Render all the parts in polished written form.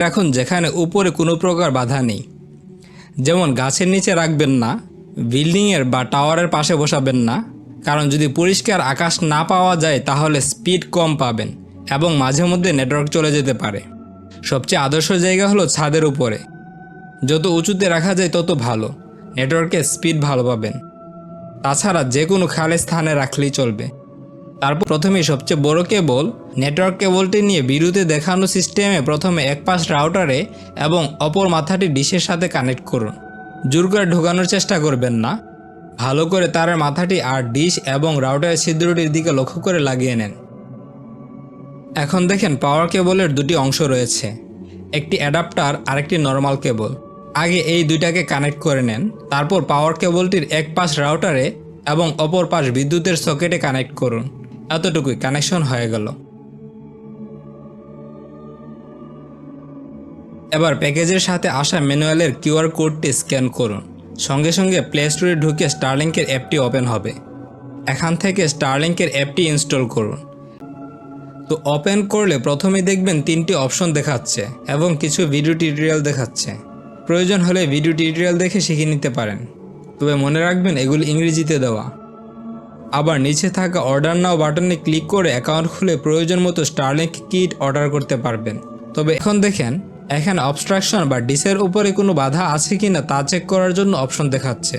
রাখুন যেখানে উপরে কোনো প্রকার বাধা নেই, যেমন গাছের নিচে রাখবেন না, বিল্ডিংয়ের বা টাওয়ারের পাশে বসাবেন না, কারণ যদি পরিষ্কার আকাশ না পাওয়া যায় তাহলে স্পিড কম পাবেন এবং মাঝে মধ্যে নেটওয়ার্ক চলে যেতে পারে। সবচেয়ে আদর্শ জায়গা হলো ছাদের উপরে, যত উঁচুতে রাখা যায় তত ভালো, নেটওয়ার্কের স্পিড ভালো পাবেন। তাছাড়া যে কোনো খালি স্থানে রাখলেই চলবে। তারপর প্রথমেই সবচেয়ে বড় কেবল, নেটওয়ার্ক কেবলটি নিয়ে ভিডিওতে দেখানো সিস্টেমে প্রথমে এক পাশ রাউটারে এবং অপর মাথাটি ডিশের সাথে কানেক্ট করুন। জোর করে ঢোকানোর চেষ্টা করবেন না, ভালো করে তারের মাথাটি আর ডিশ এবং রাউটারের ছিদ্রটির দিকে লক্ষ্য করে লাগিয়ে নেন। এখন দেখেন পাওয়ার কেবলের দুটি অংশ রয়েছে, একটি অ্যাডাপ্টার আর একটি নর্মাল কেবল। আগে এই দুইটাকে কানেক্ট করে নেন, তারপর পাওয়ার কেবলটির এক পাশ রাউটারে এবং অপর পাশ বিদ্যুতের সকেটে কানেক্ট করুন। এতটুকুই, কানেকশন হয়ে গেল। এবার প্যাকেজের সাথে আসা ম্যানুয়ালের কিউআর কোডটি স্ক্যান করুন। সঙ্গে সঙ্গে প্লে স্টোরে ঢুকে স্টারলিংকের অ্যাপটি ওপেন হবে। এখান থেকে স্টারলিংকের অ্যাপটি ইনস্টল করুন। তো ওপেন করলে প্রথমেই দেখবেন 3টি অপশন দেখাচ্ছে এবং কিছু ভিডিও টিউটোরিয়াল দেখাচ্ছে। প্রয়োজন হলে ভিডিও টিউটোরিয়াল দেখে শিখে নিতে পারেন, তবে মনে রাখবেন এগুলি ইংরেজিতে দেওয়া। আবার নিচে থাকা অর্ডার নাও বাটনে ক্লিক করে অ্যাকাউন্ট খুলে প্রয়োজন মতো স্টারলিংক কিট অর্ডার করতে পারবেন। তবে এখন দেখেন এখানে অবস্ট্রাকশন বা ডিশের উপরে কোনো বাধা আছে কিনা তা চেক করার জন্য অপশন দেখাচ্ছে।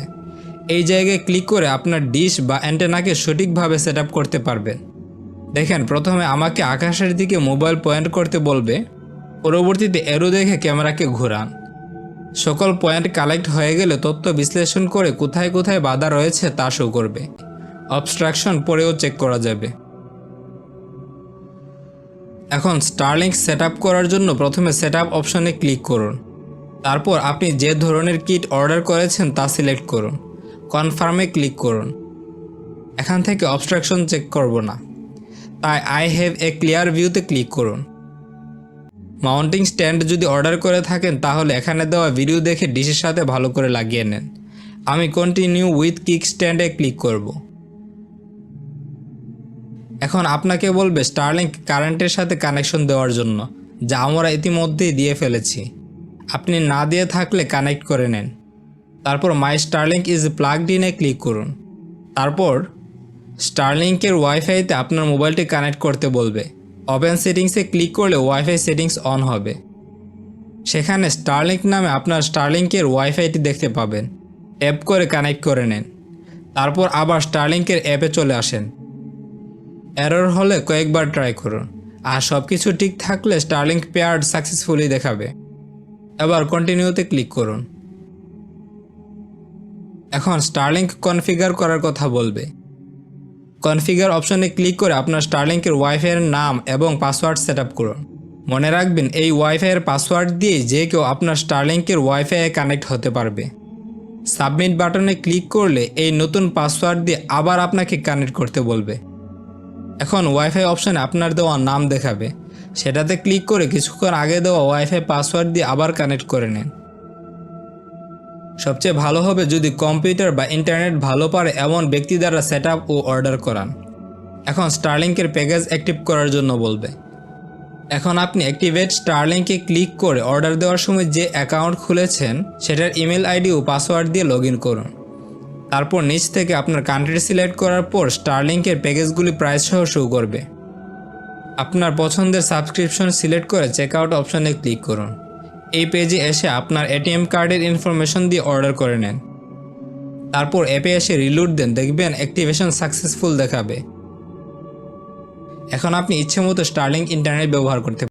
এই জায়গায় ক্লিক করে আপনার ডিশ বা অ্যান্টেনাকে সঠিকভাবে সেট আপ করতে পারবেন। দেখেন প্রথমে আমাকে আকাশের দিকে মোবাইল পয়েন্ট করতে বলবে, পরবর্তীতে এরো দেখে ক্যামেরাকে ঘোরান। সকল পয়েন্ট কালেক্ট হয়ে গেলে তথ্য বিশ্লেষণ করে কোথায় কোথায় বাধা রয়েছে তা শো করবে। অবস্ট্রাকশন পরেও চেক করা যাবে। এখন স্টারলিংক সেট আপ করার জন্য প্রথমে সেট আপ অপশনে ক্লিক করুন। তারপর আপনি যে ধরনের কিট অর্ডার করেছেন তা সিলেক্ট করুন। কনফার্মে ক্লিক করুন। এখান থেকে অবস্ট্রাকশন চেক করব না, তাই আই হ্যাভ এ ক্লিয়ার ভিউতে ক্লিক করুন। মাউন্টিং স্ট্যান্ড যদি অর্ডার করে থাকেন তাহলে এখানে দেওয়া ভিডিও দেখে ডিশের সাথে ভালো করে লাগিয়ে নেন। আমি কন্টিনিউ উইথ কিক স্ট্যান্ডে ক্লিক করব। এখন আপনাকে বলবে স্টারলিংক কারেন্টের সাথে কানেকশন দেওয়ার জন্য, যা আমরা ইতিমধ্যেই দিয়ে ফেলেছি। আপনি না দিয়ে থাকলে কানেক্ট করে নেন। তারপর মাই স্টারলিংক ইজ প্লাগড ইনে ক্লিক করুন। তারপর স্টারলিংকের ওয়াইফাইতে আপনার মোবাইলটি কানেক্ট করতে বলবে। ওপেন সেটিংসে ক্লিক করলে ওয়াইফাই সেটিংস অন হবে। সেখানে স্টারলিংক নামে আপনার স্টারলিংকের ওয়াইফাইটি দেখতে পাবেন। ট্যাপ করে কানেক্ট করে নেন। তারপর আবার স্টারলিংকের অ্যাপে চলে আসেন। এরর হলে কয়েকবার ট্রাই করুন, আর সব কিছু ঠিক থাকলে স্টারলিংক পেয়ার্ড সাকসেসফুলি দেখাবে। এবার কন্টিনিউতে ক্লিক করুন। এখন স্টারলিংক কনফিগার করার কথা বলবে। কনফিগার অপশনে ক্লিক করে আপনার স্টারলিংকের ওয়াইফাইয়ের নাম এবং পাসওয়ার্ড সেট আপ করুন। মনে রাখবেন এই ওয়াইফাইয়ের পাসওয়ার্ড দিয়ে যে কেউ আপনার স্টারলিংকের ওয়াইফাইয়ে কানেক্ট হতে পারবে। সাবমিট বাটনে ক্লিক করলে এই নতুন পাসওয়ার্ড দিয়ে আবার আপনাকে কানেক্ট করতে বলবে। এখন ওয়াইফাই অপশনে আপনার দেওয়া নাম দেখাবে, সেটাতে ক্লিক করে কিছুক্ষণ আগে দেওয়া ওয়াইফাই পাসওয়ার্ড দিয়ে আবার কানেক্ট করে নেন। সবচেয়ে ভালো হবে যদি কম্পিউটার বা ইন্টারনেট ভালো পারে এমন ব্যক্তি দ্বারা সেট আপ ও অর্ডার করান। এখন স্টারলিংকের প্যাকেজ অ্যাক্টিভ করার জন্য বলবে। এখন আপনি অ্যাক্টিভেট স্টারলিংকে ক্লিক করে অর্ডার দেওয়ার সময় যে অ্যাকাউন্ট খুলেছেন সেটার ইমেল আইডি ও পাসওয়ার্ড দিয়ে লগ ইন করুন। তারপর নিচ থেকে আপনার কান্ট্রি সিলেক্ট করার পর স্টারলিংকের প্যাকেজগুলি প্রাইস সহ শো করবে। আপনার পছন্দের সাবস্ক্রিপশন সিলেক্ট করে চেক আউট অপশনে ক্লিক করুন। এই পেজে এসে আপনার এটিএম কার্ডের ইনফরমেশন দিয়ে অর্ডার করে নেন। তারপর অ্যাপে এসে রিলোড দেন, দেখবেন অ্যাক্টিভেশন সাকসেসফুল দেখাবে। এখন আপনি ইচ্ছেমতো স্টারলিংক ইন্টারনেট ব্যবহার করতে